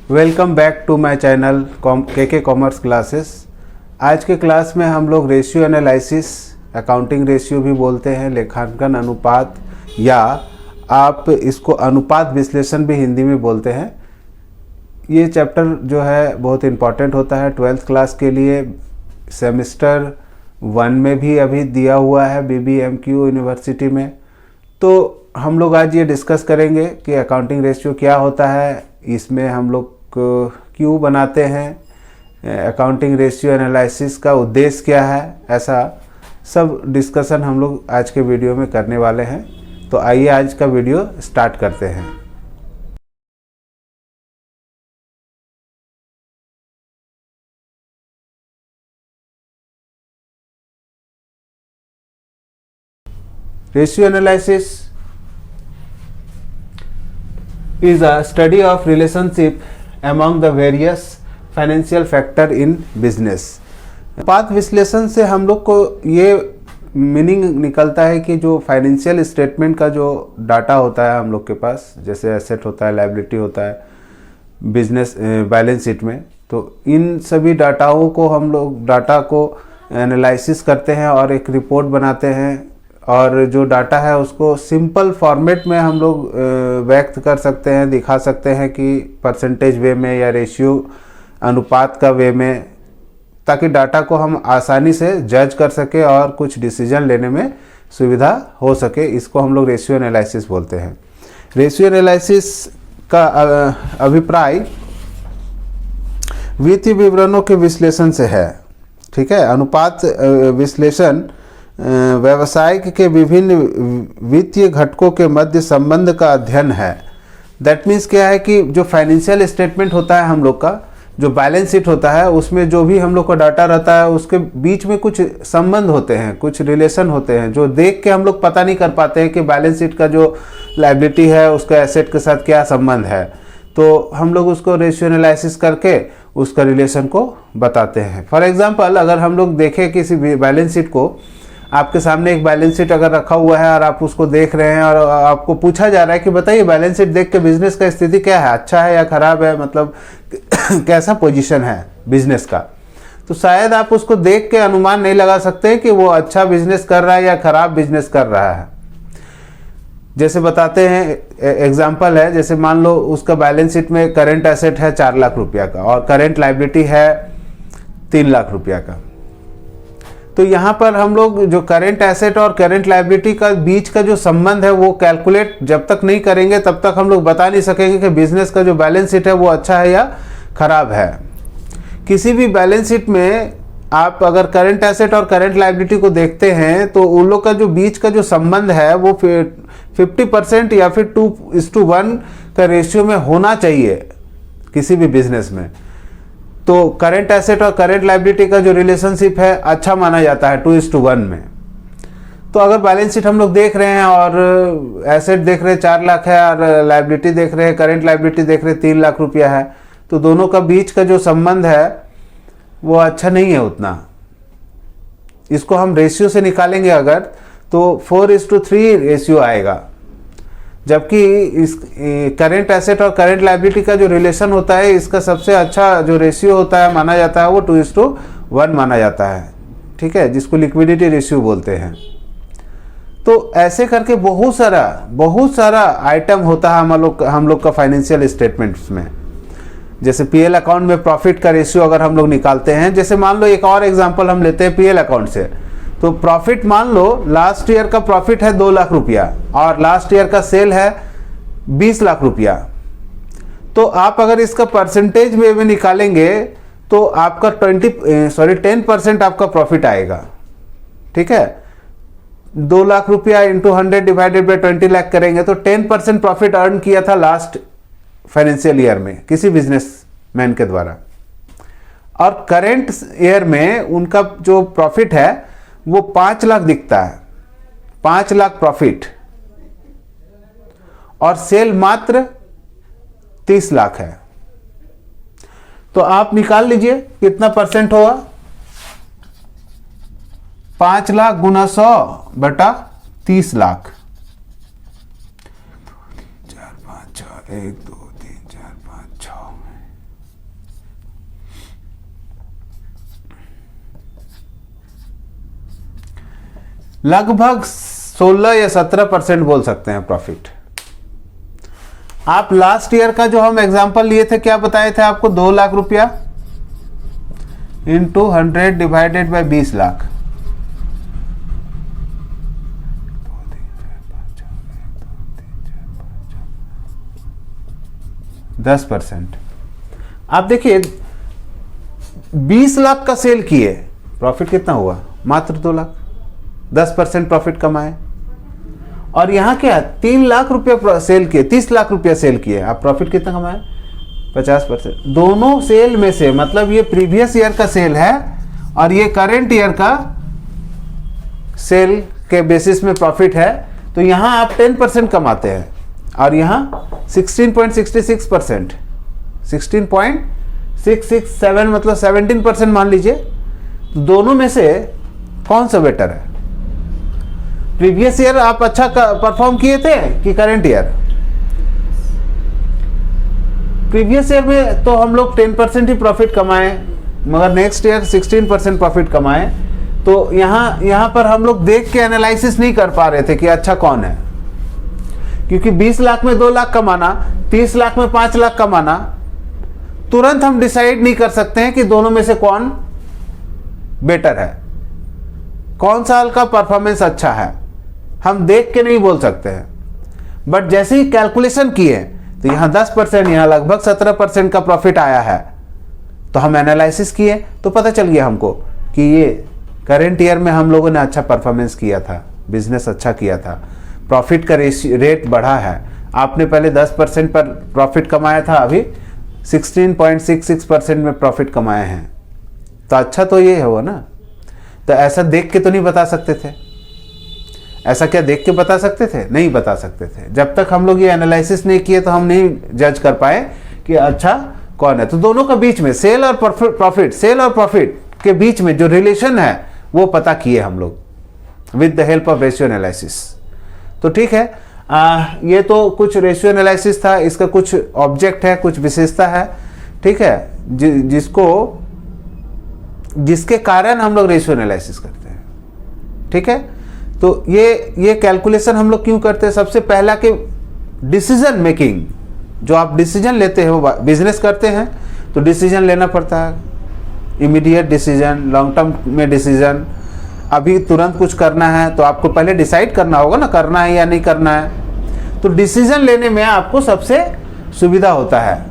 Welcome back to my channel K commerce classes. आज के class में हम लोग रेशियो एनालिसिस, अकाउंटिंग रेशियो भी बोलते हैं, लेखांकन अनुपात, या आप इसको अनुपात विश्लेषण भी हिंदी में बोलते हैं। ये चैप्टर जो है बहुत इम्पॉर्टेंट होता है 12th क्लास के लिए। सेमेस्टर 1 में भी अभी दिया हुआ है BBMQ यूनिवर्सिटी में। तो हम लोग आज ये डिस्कस करेंगे कि अकाउंटिंग रेशियो क्या होता है, इसमें हम लोग क्यों बनाते हैं, अकाउंटिंग रेशियो एनालिसिस का उद्देश्य क्या है, ऐसा सब डिस्कशन हम लोग आज के वीडियो में करने वाले हैं। तो आइए आज का वीडियो स्टार्ट करते हैं। Ratio analysis is a study of relationship among the various financial factor in business। अनुपात विश्लेषण से हम लोग को ये मीनिंग निकलता है कि जो फाइनेंशियल स्टेटमेंट का जो डाटा होता है हम लोग के पास, जैसे एसेट होता है, लायबिलिटी होता है बिजनेस बैलेंस शीट में, तो इन सभी डाटाओं को हम लोग डाटा को एनालिसिस करते हैं और एक रिपोर्ट बनाते हैं, और जो डाटा है उसको सिंपल फॉर्मेट में हम लोग व्यक्त कर सकते हैं, दिखा सकते हैं कि परसेंटेज वे में या रेशियो अनुपात का वे में, ताकि डाटा को हम आसानी से जज कर सके और कुछ डिसीजन लेने में सुविधा हो सके। इसको हम लोग रेशियो एनालिसिस बोलते हैं। रेशियो एनालिसिस का अभिप्राय वित्तीय विवरणों के विश्लेषण से है। ठीक है। अनुपात विश्लेषण व्यवसाय के विभिन्न वित्तीय घटकों के मध्य संबंध का अध्ययन है। दैट मीन्स क्या है कि जो फाइनेंशियल स्टेटमेंट होता है हम लोग का, जो बैलेंस शीट होता है, उसमें जो भी हम लोग का डाटा रहता है उसके बीच में कुछ संबंध होते हैं, कुछ रिलेशन होते हैं, जो देख के हम लोग पता नहीं कर पाते हैं कि बैलेंस शीट का जो लायबिलिटी है उसका एसेट के साथ क्या संबंध है। तो हम लोग उसको रेशियो एनालिसिस करके उसका रिलेशन को बताते हैं। फॉर एग्जाम्पल, अगर हम लोग देखें किसी बैलेंस शीट को, आपके सामने एक बैलेंस शीट अगर रखा हुआ है और आप उसको देख रहे हैं और आपको पूछा जा रहा है कि बताइए बैलेंस शीट देख के बिजनेस का स्थिति क्या है, अच्छा है या खराब है, मतलब कैसा पोजीशन है बिजनेस का, तो शायद आप उसको देख के अनुमान नहीं लगा सकते कि वो अच्छा बिजनेस कर रहा है या खराब बिजनेस कर रहा है। जैसे बताते हैं, एग्जाम्पल है, जैसे मान लो उसका बैलेंस शीट में करेंट एसेट है 4 लाख रुपया का और करेंट लायबिलिटी है 3 लाख रुपया का। तो यहाँ पर हम लोग जो करेंट एसेट और करेंट लायबिलिटी का बीच का जो संबंध है वो कैलकुलेट जब तक नहीं करेंगे तब तक हम लोग बता नहीं सकेंगे कि बिजनेस का जो बैलेंस शीट है वो अच्छा है या खराब है। किसी भी बैलेंस शीट में आप अगर करेंट एसेट और करेंट लायबिलिटी को देखते हैं तो उन लोग का जो बीच का जो संबंध है वो 50% या फिर 2:1 का रेशियो में होना चाहिए किसी भी बिजनेस में। तो करेंट एसेट और करेंट लायबिलिटी का जो रिलेशनशिप है अच्छा माना जाता है 2:1 में। तो अगर बैलेंस शीट हम लोग देख रहे हैं और एसेट देख रहे हैं 4 लाख है और लायबिलिटी देख रहे हैं, करेंट लायबिलिटी देख रहे हैं 3 लाख रुपया है, तो दोनों का बीच का जो संबंध है वो अच्छा नहीं है उतना। इसको हम रेशियो से निकालेंगे अगर, तो 4:3 रेशियो आएगा, जबकि इस करेंट एसेट और करेंट लायबिलिटी का जो रिलेशन होता है इसका सबसे अच्छा जो रेशियो होता है माना जाता है वो 2:1 माना जाता है। ठीक है, जिसको लिक्विडिटी रेशियो बोलते हैं। तो ऐसे करके बहुत सारा आइटम होता है हम लोग का फाइनेंशियल स्टेटमेंट्स में। जैसे PL अकाउंट में प्रॉफिट का रेशियो अगर हम लोग निकालते हैं, जैसे मान लो एक और एग्जांपल हम लेते हैं PL अकाउंट से, तो प्रॉफिट मान लो लास्ट ईयर का प्रॉफिट है 2 लाख रुपया और लास्ट ईयर का सेल है 20 लाख रुपया। तो आप अगर इसका परसेंटेज में निकालेंगे तो आपका 10% आपका प्रॉफिट आएगा। ठीक है, 2 लाख रुपया इंटू 100 डिवाइडेड बाई 20 लाख करेंगे तो 10% प्रॉफिट अर्न किया था लास्ट फाइनेंशियल ईयर में किसी बिजनेसमैन के द्वारा। और करेंट ईयर में उनका जो प्रॉफिट है वो 5 लाख दिखता है, 5 लाख प्रॉफिट, और सेल मात्र 30 लाख है। तो आप निकाल लीजिए कितना परसेंट होगा। 5 लाख गुना 100 बटा 30 लाख, 4 5 6 1 2 3 4 5 6 लगभग 16 या 17% बोल सकते हैं प्रॉफिट। आप लास्ट ईयर का जो हम एग्जांपल लिए थे, क्या बताए थे आपको, 2 लाख रुपया इंटू 100 डिवाइडेड बाय 20 लाख, 10%। आप देखिए 20 लाख का सेल किए, प्रॉफिट कितना हुआ, मात्र 2 लाख, 10% प्रॉफिट कमाए। और यहाँ क्या 3 लाख रुपया सेल किए, 30 लाख रुपया सेल किए, आप प्रॉफिट कितना कमाए, 50%। दोनों सेल में से, मतलब ये प्रीवियस ईयर का सेल है और ये करंट ईयर का सेल के बेसिस में प्रॉफिट है, तो यहाँ आप 10% कमाते हैं और यहाँ 16.66%, 16.667 मतलब 17% मान लीजिए। तो दोनों में से कौन सा बेटर है? प्रीवियस ईयर आप अच्छा परफॉर्म किए थे कि करंट ईयर? प्रीवियस ईयर में तो हम लोग 10% ही प्रॉफिट कमाए, मगर नेक्स्ट ईयर 16% प्रॉफिट कमाए। तो यहाँ पर हम लोग देख के एनालिसिस नहीं कर पा रहे थे कि अच्छा कौन है, क्योंकि 20 लाख में 2 लाख कमाना, 30 लाख में 5 लाख कमाना, तुरंत हम डिसाइड नहीं कर सकते हैं कि दोनों में से कौन बेटर है, कौन साल का परफॉर्मेंस अच्छा है, हम देख के नहीं बोल सकते हैं। बट जैसे ही कैलकुलेशन किए तो यहाँ 10%, यहाँ लगभग 17% का प्रॉफिट आया है, तो हम एनालिसिस किए तो पता चल गया हमको कि ये करेंट ईयर में हम लोगों ने अच्छा परफॉर्मेंस किया था, बिजनेस अच्छा किया था, प्रॉफिट का रेट बढ़ा है। आपने पहले 10% पर प्रॉफिट कमाया था, अभी 16.66% में प्रॉफिट कमाए हैं, तो अच्छा तो ये हो ना। तो ऐसा देख के तो नहीं बता सकते थे, ऐसा क्या देख के बता सकते थे? नहीं बता सकते थे। जब तक हम लोग ये एनालिसिस नहीं किए तो हम नहीं जज कर पाए कि अच्छा कौन है। तो दोनों का बीच में सेल और प्रॉफिट, सेल और प्रॉफिट के बीच में जो रिलेशन है वो पता किए हम लोग with the help of ratio analysis. तो ठीक है, ये तो कुछ रेशियो एनालिसिस था, इसका कुछ ऑब्जेक्ट है, कुछ विशेषता है, ठीक है, जिसके कारण हम लोग रेशियो एनालिसिस करते हैं, ठीक है। तो ये कैलकुलेशन हम लोग क्यों करते हैं? सबसे पहला कि डिसीजन मेकिंग, जो आप डिसीजन लेते हो, बिजनेस करते हैं तो डिसीजन लेना पड़ता है, इमीडिएट डिसीजन, लॉन्ग टर्म में डिसीजन। अभी तुरंत कुछ करना है तो आपको पहले डिसाइड करना होगा ना, करना है या नहीं करना है। तो डिसीजन लेने में आपको सबसे सुविधा होता है,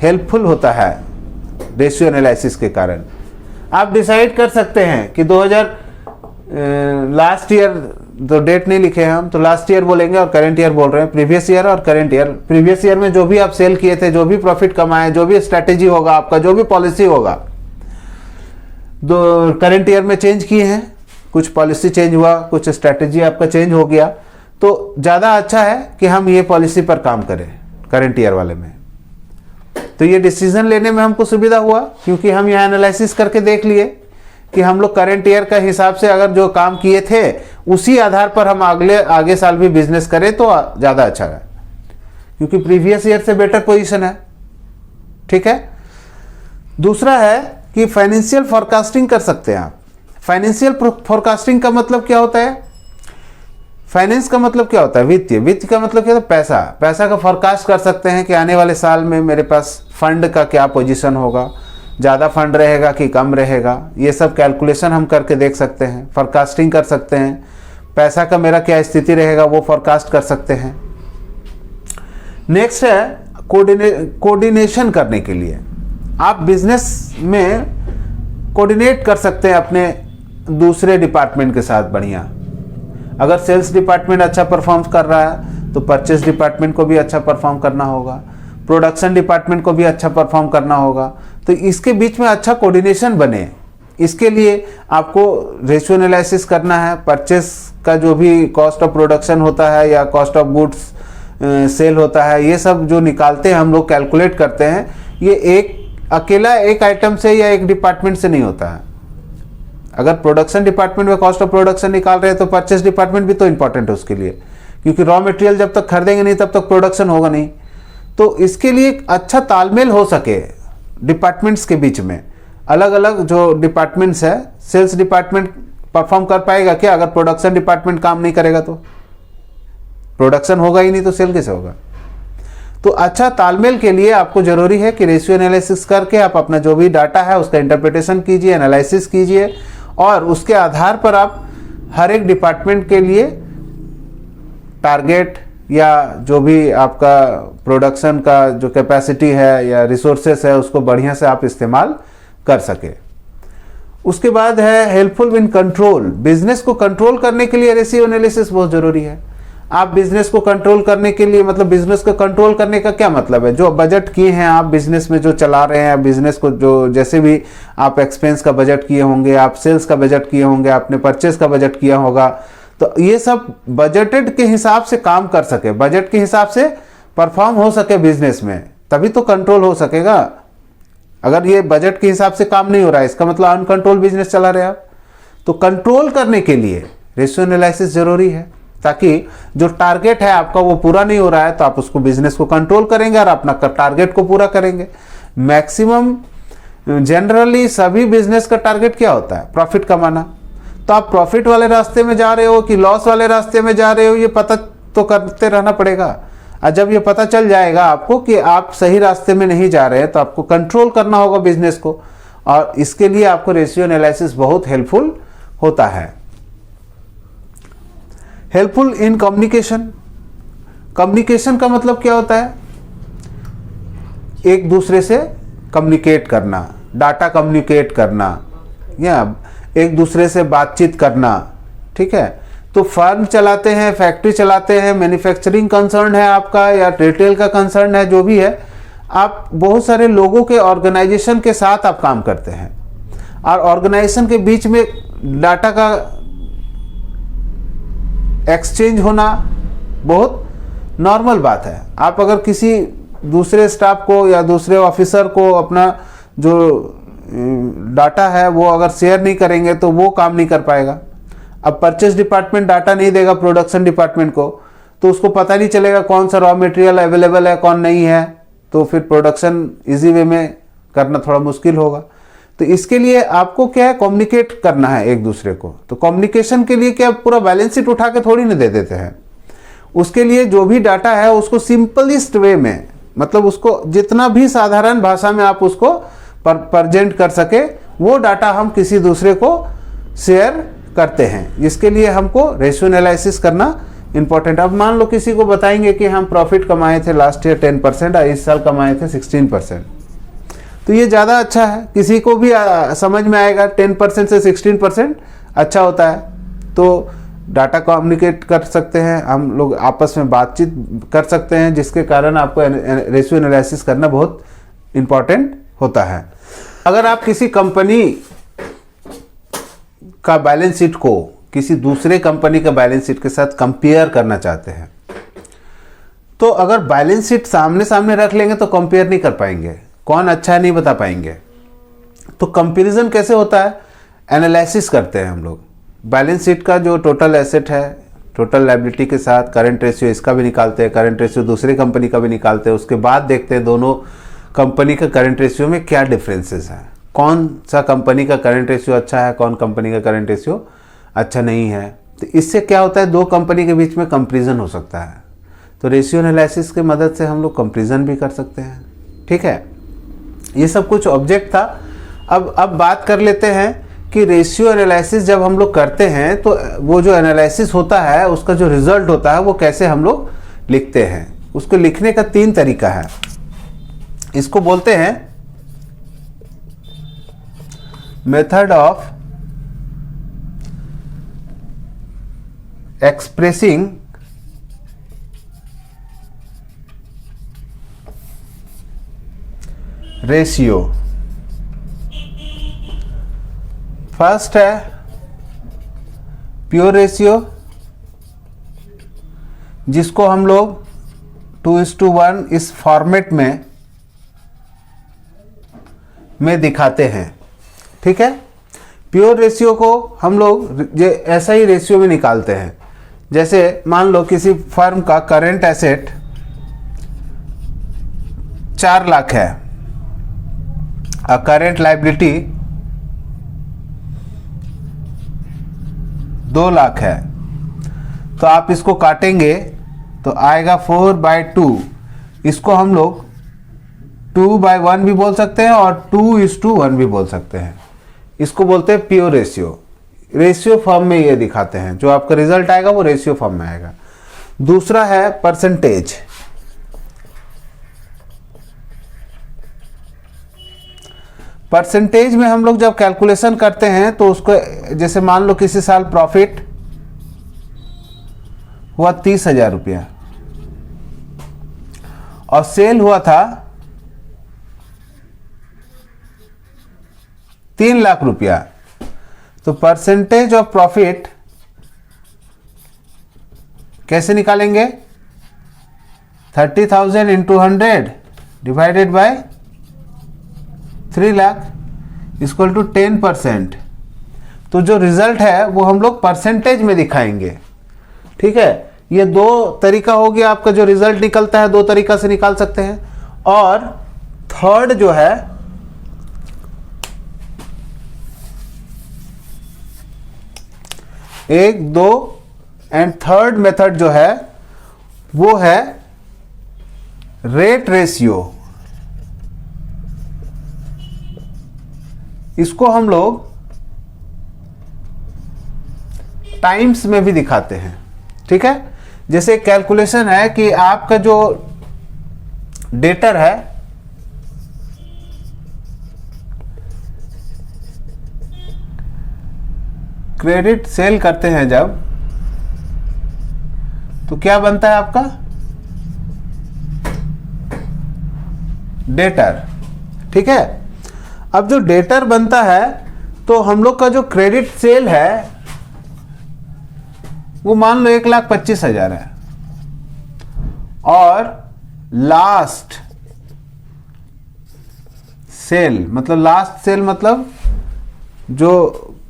हेल्पफुल होता है रेशियो एनालिसिस के कारण। आप डिसाइड कर सकते हैं कि 2000 लास्ट ईयर, तो डेट नहीं लिखे हैं हम, तो लास्ट ईयर बोलेंगे और करंट ईयर बोल रहे हैं, प्रीवियस ईयर और करंट ईयर। प्रीवियस ईयर में जो भी आप सेल किए थे, जो भी प्रॉफिट कमाए, जो भी स्ट्रैटेजी होगा आपका, जो भी पॉलिसी होगा, दो करंट ईयर में चेंज किए हैं, कुछ पॉलिसी चेंज हुआ, कुछ स्ट्रैटेजी आपका चेंज हो गया, तो ज़्यादा अच्छा है कि हम ये पॉलिसी पर काम करें करंट ईयर वाले में। तो ये डिसीजन लेने में हमको सुविधा हुआ, क्योंकि हम यहाँ एनालिसिस करके देख लिए कि हम लोग करंट ईयर का हिसाब से अगर जो काम किए थे उसी आधार पर हम आगे साल भी बिजनेस करें तो ज़्यादा अच्छा है, क्योंकि प्रीवियस ईयर से बेटर पोजीशन है, ठीक है। दूसरा है कि फाइनेंशियल फोरकास्टिंग कर सकते हैं आप। फाइनेंशियल फोरकास्टिंग का मतलब क्या होता है? फाइनेंस का मतलब क्या होता है? वित्त का मतलब क्या होता है? पैसा का फोरकास्ट कर सकते हैं कि आने वाले साल में मेरे पास फंड का क्या पोजीशन होगा, ज़्यादा फंड रहेगा कि कम रहेगा, ये सब कैलकुलेशन हम करके देख सकते हैं, फोरकास्टिंग कर सकते हैं। पैसा का मेरा क्या स्थिति रहेगा वो फोरकास्ट कर सकते हैं। नेक्स्ट है कोऑर्डिनेशन करने के लिए आप बिजनेस में कोऑर्डिनेट कर सकते हैं अपने दूसरे डिपार्टमेंट के साथ बढ़िया। अगर सेल्स डिपार्टमेंट अच्छा परफॉर्म कर रहा है तो परचेस डिपार्टमेंट को भी अच्छा परफॉर्म करना होगा, प्रोडक्शन डिपार्टमेंट को भी अच्छा परफॉर्म करना होगा। तो इसके बीच में अच्छा कोऑर्डिनेशन बने, इसके लिए आपको रेशियो एनालिसिस करना है। परचेस का जो भी कॉस्ट ऑफ प्रोडक्शन होता है या कॉस्ट ऑफ गुड्स सेल होता है, ये सब जो निकालते हैं हम लोग, कैलकुलेट करते हैं, ये अकेला एक आइटम से या एक डिपार्टमेंट से नहीं होता है। अगर प्रोडक्शन डिपार्टमेंट में कॉस्ट ऑफ प्रोडक्शन निकाल रहे हैं तो परचेस डिपार्टमेंट भी तो इंपॉर्टेंट है उसके लिए, क्योंकि रॉ मटेरियल जब तक खरीदेंगे नहीं तब तक प्रोडक्शन होगा नहीं। तो इसके लिए अच्छा तालमेल हो सके डिपार्टमेंट्स के बीच में, अलग अलग जो डिपार्टमेंट्स है, सेल्स डिपार्टमेंट परफॉर्म कर पाएगा क्या? अगर प्रोडक्शन डिपार्टमेंट काम नहीं करेगा तो प्रोडक्शन होगा ही नहीं, तो सेल कैसे होगा? तो अच्छा तालमेल के लिए आपको जरूरी है कि रेशियो एनालिसिस करके आप अपना जो भी डाटा है उसका इंटरप्रिटेशन कीजिए, एनालिसिस कीजिए, और उसके आधार पर आप हर एक डिपार्टमेंट के लिए टारगेट या जो भी आपका प्रोडक्शन का जो कैपेसिटी है या रिसोर्सेस है उसको बढ़िया से आप इस्तेमाल कर सके। उसके बाद है हेल्पफुल इन कंट्रोल। बिजनेस को कंट्रोल करने के लिए रेशियो एनालिसिस बहुत जरूरी है। आप बिजनेस को कंट्रोल करने के लिए, मतलब बिजनेस को कंट्रोल करने का क्या मतलब है? जो बजट किए हैं आप बिजनेस में, जो चला रहे हैं बिजनेस को, जो जैसे भी आप एक्सपेंस का बजट किए होंगे, आप सेल्स का बजट किए होंगे, आपने परचेस का बजट किया होगा, तो ये सब बजटेड के हिसाब से काम कर सके, बजट के हिसाब से परफॉर्म हो सके बिजनेस में, तभी तो कंट्रोल हो सकेगा। अगर ये बजट के हिसाब से काम नहीं हो रहा है, इसका मतलब अनकंट्रोल बिजनेस चला रहे आप। तो कंट्रोल करने के लिए रेशियो एनालिसिस जरूरी है, ताकि जो टारगेट है आपका वो पूरा नहीं हो रहा है तो आप उसको बिजनेस को कंट्रोल करेंगे और अपना टारगेट को पूरा करेंगे। मैक्सिमम जनरली सभी बिजनेस का टारगेट क्या होता है? प्रॉफिट कमाना। तो आप प्रॉफिट वाले रास्ते में जा रहे हो कि लॉस वाले रास्ते में जा रहे हो, ये पता तो करते रहना पड़ेगा। और जब ये पता चल जाएगा आपको कि आप सही रास्ते में नहीं जा रहे हैं, तो आपको कंट्रोल करना होगा बिजनेस को, और इसके लिए आपको रेशियो एनालिसिस बहुत हेल्पफुल होता है। Helpful in communication. कम्युनिकेशन का मतलब क्या होता है? एक दूसरे से कम्युनिकेट करना, डाटा कम्युनिकेट करना, या एक दूसरे से बातचीत करना, ठीक है। तो फर्म चलाते हैं, फैक्ट्री चलाते हैं, मैन्युफैक्चरिंग कंसर्न है आपका या रिटेल का कंसर्न है, जो भी है, आप बहुत सारे लोगों के ऑर्गेनाइजेशन के साथ आप काम करते हैं, और ऑर्गेनाइजेशन के बीच में डाटा का एक्सचेंज होना बहुत नॉर्मल बात है। आप अगर किसी दूसरे स्टाफ को या दूसरे ऑफिसर को अपना जो डाटा है वो अगर शेयर नहीं करेंगे तो वो काम नहीं कर पाएगा। अब परचेस डिपार्टमेंट डाटा नहीं देगा प्रोडक्शन डिपार्टमेंट को, तो उसको पता नहीं चलेगा कौन सा रॉ मटेरियल अवेलेबल है, कौन नहीं है, तो फिर प्रोडक्शन इजी वे में करना थोड़ा मुश्किल होगा। तो इसके लिए आपको क्या है, कम्युनिकेट करना है एक दूसरे को। तो कम्युनिकेशन के लिए क्या पूरा बैलेंस शीट उठा के थोड़ी ना दे देते हैं। उसके लिए जो भी डाटा है उसको सिंपलेस्ट वे में, मतलब उसको जितना भी साधारण भाषा में आप उसको प्रेजेंट कर सके, वो डाटा हम किसी दूसरे को शेयर करते हैं, जिसके लिए हमको रेशियो एनालिसिस करना इंपॉर्टेंट। अब मान लो किसी को बताएंगे कि हम प्रॉफिट कमाए थे लास्ट ईयर 10% और इस साल कमाए थे 16%, तो ये ज़्यादा अच्छा है, किसी को भी समझ में आएगा 10% से 16% अच्छा होता है। तो डाटा कम्युनिकेट कर सकते हैं, हम लोग आपस में बातचीत कर सकते हैं, जिसके कारण आपको रेशियो एनालिसिस करना बहुत इम्पॉर्टेंट होता है। अगर आप किसी कंपनी का बैलेंस शीट को किसी दूसरे कंपनी का बैलेंस शीट के साथ कंपेयर करना चाहते हैं, तो अगर बैलेंस शीट सामने सामने रख लेंगे तो कंपेयर नहीं कर पाएंगे, कौन अच्छा है नहीं बता पाएंगे। तो कंपैरिजन कैसे होता है? एनालिसिस करते हैं हम लोग बैलेंस शीट का, जो टोटल एसेट है टोटल लायबिलिटी के साथ करंट रेशियो इसका भी निकालते हैं, करंट रेशियो दूसरी कंपनी का भी निकालते हैं। उसके बाद देखते हैं दोनों कंपनी का करंट रेशियो में क्या डिफरेंसेस हैं, कौन सा कंपनी का करंट रेशियो अच्छा है, कौन कंपनी का करंट रेशियो अच्छा नहीं है। तो इससे क्या होता है, दो कंपनी के बीच में कंपैरिजन हो सकता है। तो रेशियो एनालिसिस की मदद से हम लोग कंपैरिजन भी कर सकते हैं, ठीक है। ये सब कुछ ऑब्जेक्ट था। अब बात कर लेते हैं कि रेशियो एनालिसिस जब हम लोग करते हैं तो वो जो एनालिसिस होता है उसका जो रिजल्ट होता है वो कैसे हम लोग लिखते हैं। उसको लिखने का 3 तरीका है। इसको बोलते हैं method of expressing ratio. First है प्योर रेशियो, जिसको हम लोग 2:1 इस फॉर्मेट में दिखाते हैं, ठीक है। प्योर रेशियो को हम लोग ऐसा ही रेशियो में निकालते हैं। जैसे मान लो किसी फर्म का करंट एसेट 4 लाख है और करंट लायबिलिटी 2 लाख है, तो आप इसको काटेंगे तो आएगा 4/2। इसको हम लोग 2/1 भी बोल सकते हैं और 2:1 भी बोल सकते हैं। इसको बोलते हैं प्योर रेशियो। रेशियो फॉर्म में ये दिखाते हैं, जो आपका रिजल्ट आएगा वो रेशियो फॉर्म में आएगा। दूसरा है परसेंटेज। परसेंटेज में हम लोग जब कैलकुलेशन करते हैं तो उसको, जैसे मान लो किसी साल प्रॉफिट हुआ 30,000 रुपया और सेल हुआ था 3 लाख रुपया, तो परसेंटेज ऑफ प्रॉफिट कैसे निकालेंगे? 30,000 into 100 divided by 3 lakh equal to 10%। तो जो रिजल्ट है वो हम लोग परसेंटेज में दिखाएंगे। ठीक है, ये 2 तरीका हो गया आपका, जो रिजल्ट निकलता है 2 तरीका से निकाल सकते हैं। और थर्ड जो है एक, 2 एंड थर्ड मेथड जो है वो है रेट रेशियो। इसको हम लोग टाइम्स में भी दिखाते हैं। ठीक है, जैसे कैलकुलेशन है कि आपका जो डेटर है क्रेडिट सेल करते हैं जब, तो क्या बनता है आपका? डेटर। ठीक है, अब जो डेटर बनता है तो हम लोग का जो क्रेडिट सेल है वो मान लो 1,25,000 है, और लास्ट सेल मतलब जो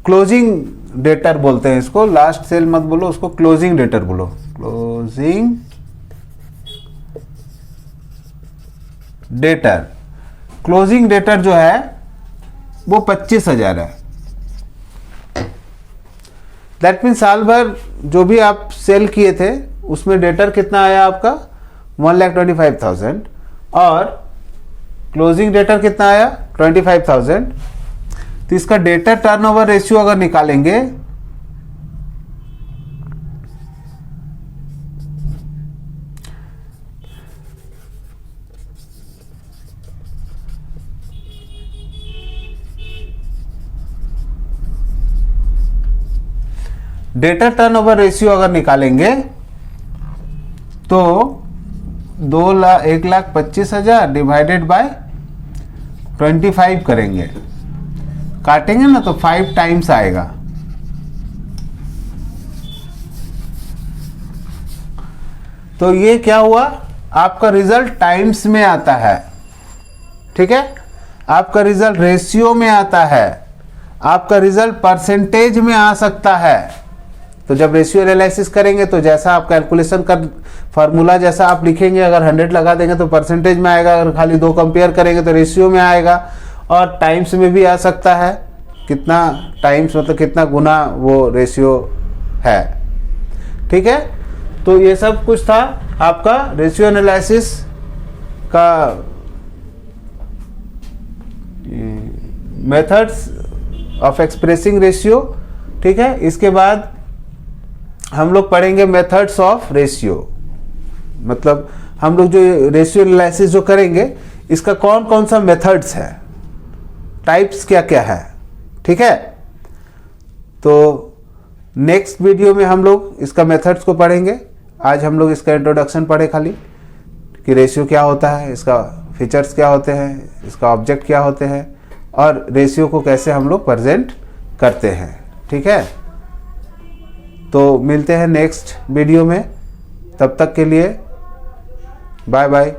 क्लोजिंग डेटर बोलते हैं इसको, लास्ट सेल मत बोलो, उसको क्लोजिंग डेटर बोलो। क्लोजिंग डेटर, क्लोजिंग डेटर जो है वो 25,000 है। दैट मीन साल भर जो भी आप सेल किए थे उसमें डेटर कितना आया आपका? 1,25,000, और क्लोजिंग डेटर कितना आया? 25,000। तो इसका डेटर टर्नओवर रेशियो अगर निकालेंगे डेटर टर्नओवर रेशियो अगर निकालेंगे तो 1,25,000 डिवाइडेड बाय 25 करेंगे, काटेंगे ना तो 5 टाइम्स आएगा। तो ये क्या हुआ? आपका रिजल्ट टाइम्स में आता है। ठीक है, आपका रिजल्ट रेशियो में आता है, आपका रिजल्ट परसेंटेज में आ सकता है। तो जब रेशियो एनालिसिस करेंगे तो जैसा आप कैलकुलेशन कर फार्मूला जैसा आप लिखेंगे, अगर 100 लगा देंगे तो परसेंटेज में आएगा, अगर खाली 2 कंपेयर करेंगे तो रेशियो में आएगा, और टाइम्स में भी आ सकता है। कितना टाइम्स मतलब कितना गुना वो रेशियो है। ठीक है, तो ये सब कुछ था आपका रेशियो एनालिसिस का मेथड्स ऑफ एक्सप्रेसिंग रेशियो। ठीक है, इसके बाद हम लोग पढ़ेंगे मेथड्स ऑफ रेशियो, मतलब हम लोग जो रेशियो एनालिसिस जो करेंगे इसका कौन कौन सा मेथड्स है, टाइप्स क्या क्या है। ठीक है, तो नेक्स्ट वीडियो में हम लोग इसका मेथड्स को पढ़ेंगे। आज हम लोग इसका इंट्रोडक्शन पढ़े खाली कि रेशियो क्या होता है, इसका फीचर्स क्या होते हैं, इसका ऑब्जेक्ट क्या होते हैं, और रेशियो को कैसे हम लोग प्रेजेंट करते हैं। ठीक है, तो मिलते हैं नेक्स्ट वीडियो में, तब तक के लिए बाय बाय।